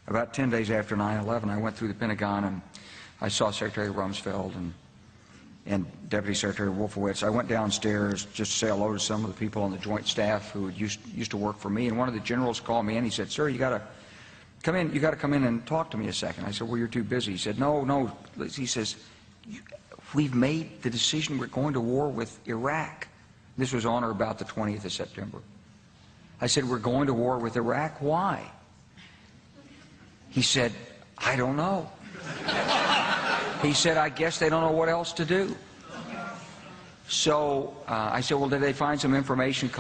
About 10 days after 9/11, I went through the Pentagon and I saw Secretary Rumsfeld and Deputy Secretary Wolfowitz. I went downstairs just to say hello to some of the people on the Joint Staff who used to work for me, and one of the generals called me in. He said, "Sir, you got to come in. You got to come in and talk to me a second." I said, "Well, you're too busy." He said, "No." He says, "We've made the decision. We're going to war with Iraq." This was on or about the 20th of September. I said, "We're going to war with Iraq. Why?" He said, "I don't know." He said, "I guess they don't know what else to do." So I said, "Well, did they find some information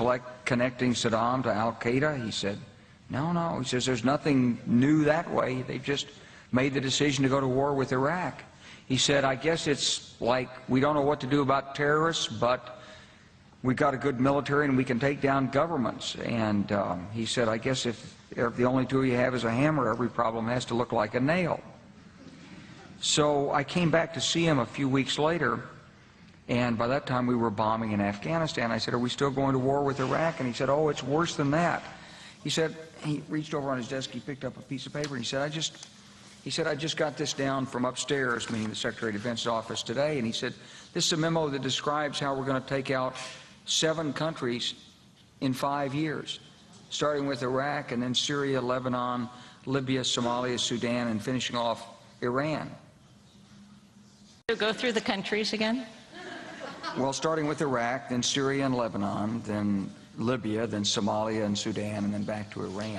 connecting Saddam to Al-Qaeda?" He said, No. He says, "There's nothing new that way. They've just made the decision to go to war with Iraq." He said, "I guess it's like we don't know what to do about terrorists, but we've got a good military and we can take down governments." And he said, "I guess if the only tool you have is a hammer, every problem has to look like a nail." So I came back to see him a few weeks later, and by that time we were bombing in Afghanistan. I said, "Are we still going to war with Iraq?" And he said, "Oh, it's worse than that." He said, he reached over on his desk, he picked up a piece of paper, and he said, I just got this down from upstairs," meaning the Secretary of Defense's office today, and he said, "This is a memo that describes how we're going to take out 7 countries in 5 years, starting with Iraq and then Syria, Lebanon, Libya, Somalia, Sudan, and finishing off Iran." Go through the countries again? Well, starting with Iraq, then Syria and Lebanon, then Libya, then Somalia and Sudan, and then back to Iran.